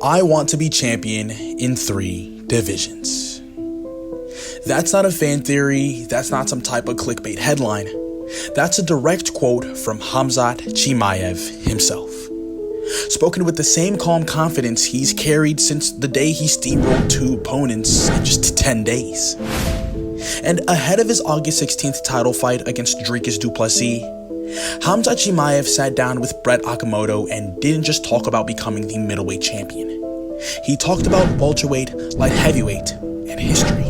I want to be champion in 3 divisions. That's not a fan theory, that's not some type of clickbait headline. That's a direct quote from Khamzat Chimaev himself. Spoken with the same calm confidence he's carried since the day he steamrolled 2 opponents in just 10 days. And ahead of his August 16th title fight against Dricus du Plessis, Khamzat Chimaev sat down with Brett Okamoto and didn't just talk about becoming the middleweight champion. He talked about welterweight, light heavyweight, and history.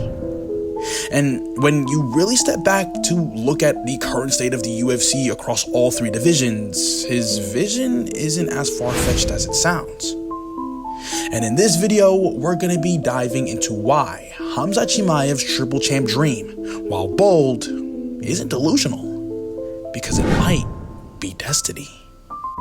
And when you really step back to look at the current state of the UFC across all 3 divisions, his vision isn't as far-fetched as it sounds. And in this video, we're going to be diving into why Khamzat Chimaev's triple champ dream, while bold, isn't delusional. Because it might be destiny.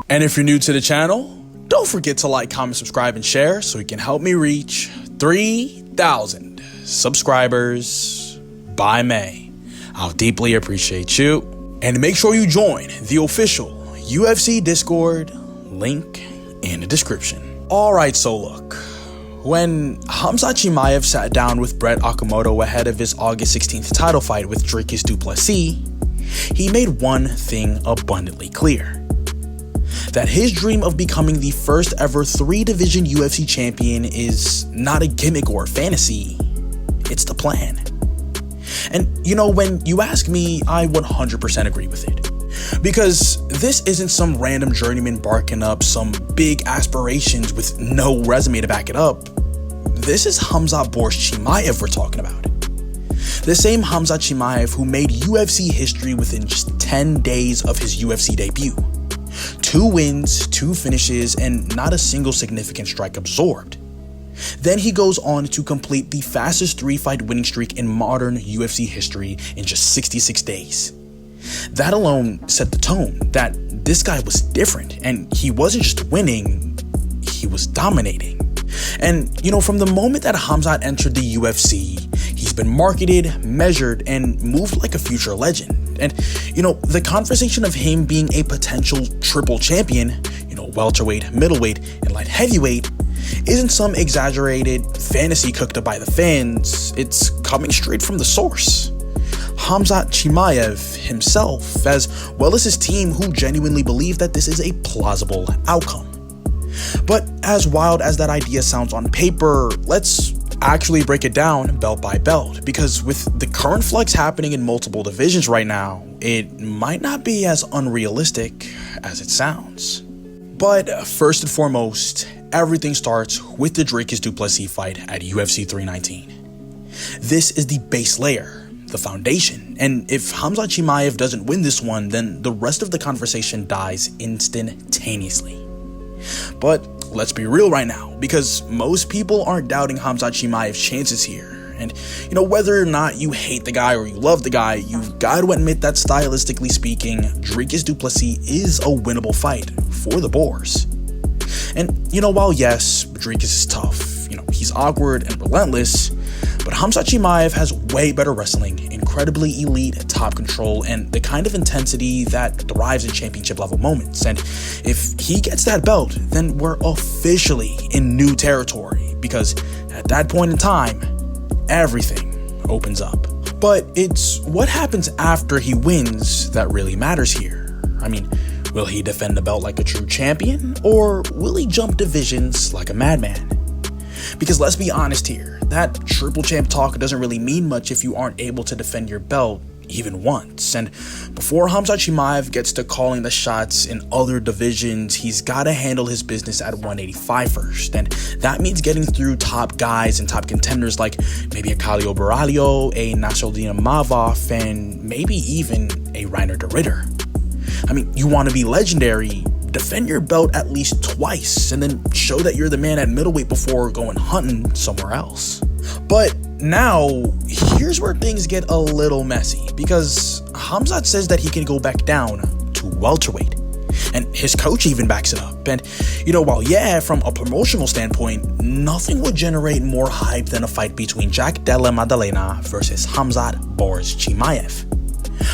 And if you're new to the channel, don't forget to like, comment, subscribe, and share so you can help me reach 3,000 subscribers by May. I'll deeply appreciate you. And make sure you join the official UFC Discord, link in the description. Alright, so look. When Khamzat Chimaev sat down with Brett Okamoto ahead of his August 16th title fight with Dricus du Plessis, he made one thing abundantly clear. That his dream of becoming the first ever 3-division UFC champion is not a gimmick or a fantasy, it's the plan. And when you ask me, I 100% agree with it. Because this isn't some random journeyman barking up some big aspirations with no resume to back it up. This is Khamzat Borscht Chimaev we're talking about. The same Khamzat Chimaev who made UFC history within just 10 days of his UFC debut. 2 wins, 2 finishes, and not a single significant strike absorbed. Then he goes on to complete the fastest 3-fight winning streak in modern UFC history in just 66 days. That alone set the tone that this guy was different, and he wasn't just winning, he was dominating. And from the moment that Khamzat entered the UFC, he's been marketed, measured, and moved like a future legend. And the conversation of him being a potential triple champion, welterweight, middleweight, and light heavyweight, isn't some exaggerated fantasy cooked up by the fans. It's coming straight from the source. Khamzat Chimaev himself, as well as his team, who genuinely believe that this is a plausible outcome. But as wild as that idea sounds on paper, let's actually break it down belt by belt, because with the current flux happening in multiple divisions right now, it might not be as unrealistic as it sounds. But first and foremost, everything starts with the Dricus du Plessis fight at UFC 319. This is the base layer, the foundation, and if Khamzat Chimaev doesn't win this one, then the rest of the conversation dies instantaneously. But let's be real right now, because most people aren't doubting Khamzat Chimaev's chances here. And whether or not you hate the guy or you love the guy, you've got to admit that stylistically speaking, Dricus du Plessis is a winnable fight for the Boers. And while yes, Dricus is tough, he's awkward and relentless, but Khamzat Chimaev has way better wrestling, incredibly elite top control, and the kind of intensity that thrives in championship level moments. And if he gets that belt, then we're officially in new territory, because at that point in time, everything opens up. But it's what happens after he wins that really matters here. I mean, will he defend the belt like a true champion, or will he jump divisions like a madman? Because let's be honest here, that triple champ talk doesn't really mean much if you aren't able to defend your belt even once. And before Khamzat Chimaev gets to calling the shots in other divisions, he's got to handle his business at 185 first. And that means getting through top guys and top contenders like maybe a Khalil Baralho, a Nasruddin Mavov, and maybe even a Reiner de Ritter. I mean, you want to be legendary, defend your belt at least twice, and then show that you're the man at middleweight before going hunting somewhere else. But now, here's where things get a little messy, because Khamzat says that he can go back down to welterweight, and his coach even backs it up. And while yeah, from a promotional standpoint, nothing would generate more hype than a fight between Jack Della Maddalena versus Khamzat Borscht Chimaev.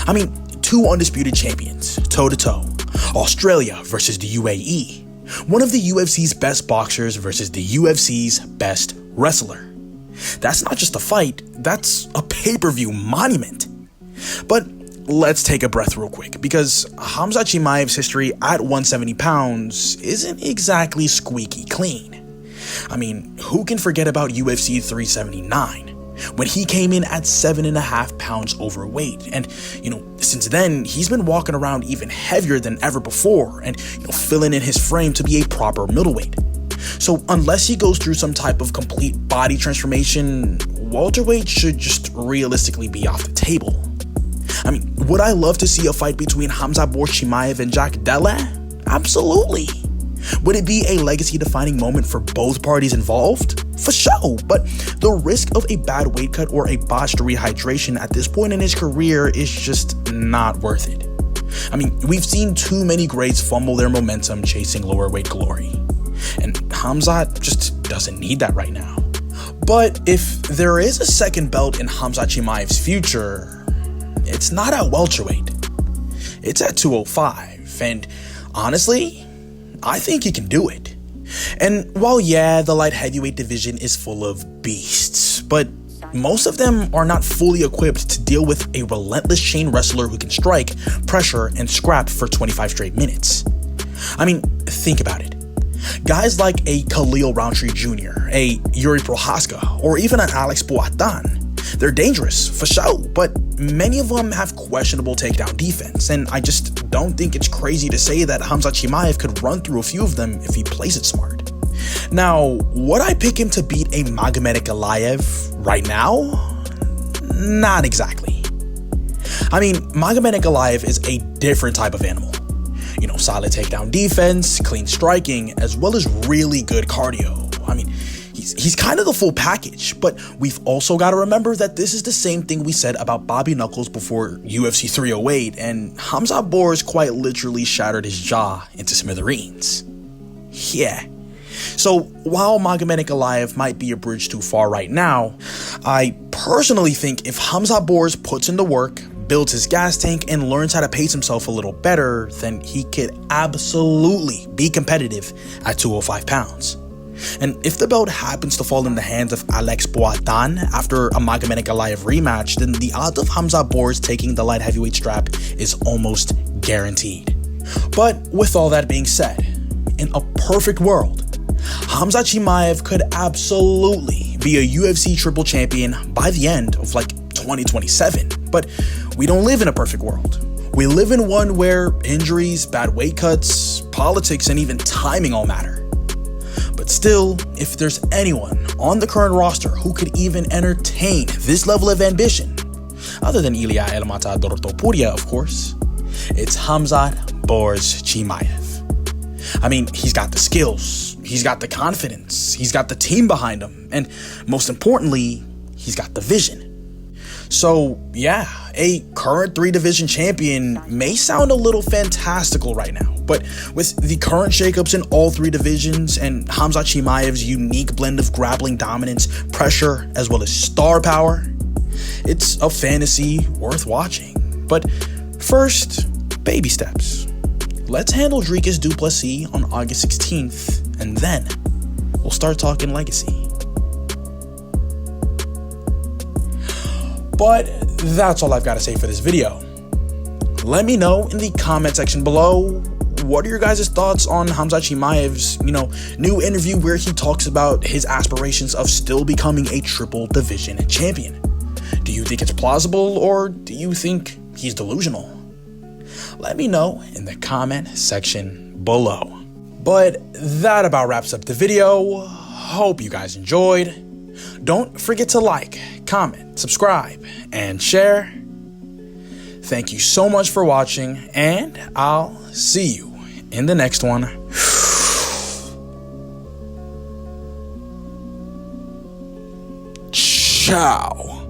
I mean, 2 undisputed champions, toe-to-toe. Australia versus the UAE. One of the UFC's best boxers versus the UFC's best wrestler. That's not just a fight, that's a pay-per-view monument. But let's take a breath real quick, because Khamzat Chimaev's history at 170 pounds isn't exactly squeaky clean. I mean, who can forget about UFC 379, when he came in at 7.5 pounds overweight, and since then he's been walking around even heavier than ever before, and filling in his frame to be a proper middleweight. So unless he goes through some type of complete body transformation, welterweight should just realistically be off the table. I mean, would I love to see a fight between Khamzat Chimaev and Jack Della? Absolutely. Would it be a legacy-defining moment for both parties involved? For sure, but the risk of a bad weight cut or a botched rehydration at this point in his career is just not worth it. I mean, we've seen too many greats fumble their momentum chasing lower weight glory, and Khamzat just doesn't need that right now. But if there is a second belt in Khamzat Chimaev's future, it's not at welterweight. It's at 205, and honestly, I think he can do it. And while the light heavyweight division is full of beasts, but most of them are not fully equipped to deal with a relentless chain wrestler who can strike, pressure, and scrap for 25 straight minutes. I mean, think about it. Guys like a Khalil Roundtree Jr., a Yuri Prohaska, or even an Alex Poatan, they're dangerous, for sure, but many of them have questionable takedown defense, and I just don't think it's crazy to say that Khamzat Chimaev could run through a few of them if he plays it smart. Now, would I pick him to beat a Magomed Ankalaev right now? Not exactly. I mean, Magomed Ankalaev is a different type of animal. Solid takedown defense, clean striking, as well as really good cardio. I mean, he's kind of the full package, but we've also got to remember that this is the same thing we said about Bobby Knuckles before UFC 308, and Khamzat Bors quite literally shattered his jaw into smithereens. Yeah. So while Magomed Ankalaev might be a bridge too far right now, I personally think if Khamzat Bors puts in the work, builds his gas tank, and learns how to pace himself a little better, then he could absolutely be competitive at 205 pounds. And if the belt happens to fall in the hands of Alex Poatan after a Magomed Ankalaev rematch, then the odds of Khamzat Bors taking the light heavyweight strap is almost guaranteed. But with all that being said, in a perfect world, Khamzat Chimaev could absolutely be a UFC triple champion by the end of 2027. But we don't live in a perfect world. We live in one where injuries, bad weight cuts, politics, and even timing all matter. But still, if there's anyone on the current roster who could even entertain this level of ambition, other than Ilia El Matador Topuria, of course, it's Khamzat Bors Chimaev. I mean, he's got the skills, he's got the confidence, he's got the team behind him, and most importantly, he's got the vision. So a current 3-division champion may sound a little fantastical right now, but with the current shakeups in all 3 divisions and Khamzat Chimaev's unique blend of grappling dominance, pressure, as well as star power, it's a fantasy worth watching. But first, baby steps. Let's handle Dricus du Plessis on August 16th, and then we'll start talking legacy. But that's all I've got to say for this video. Let me know in the comment section below, what are your guys' thoughts on Khamzat Chimaev's, new interview where he talks about his aspirations of still becoming a triple division champion? Do you think it's plausible, or do you think he's delusional? Let me know in the comment section below. But that about wraps up the video. Hope you guys enjoyed. Don't forget to like, comment, subscribe, and share. Thank you so much for watching, and I'll see you in the next one. Ciao.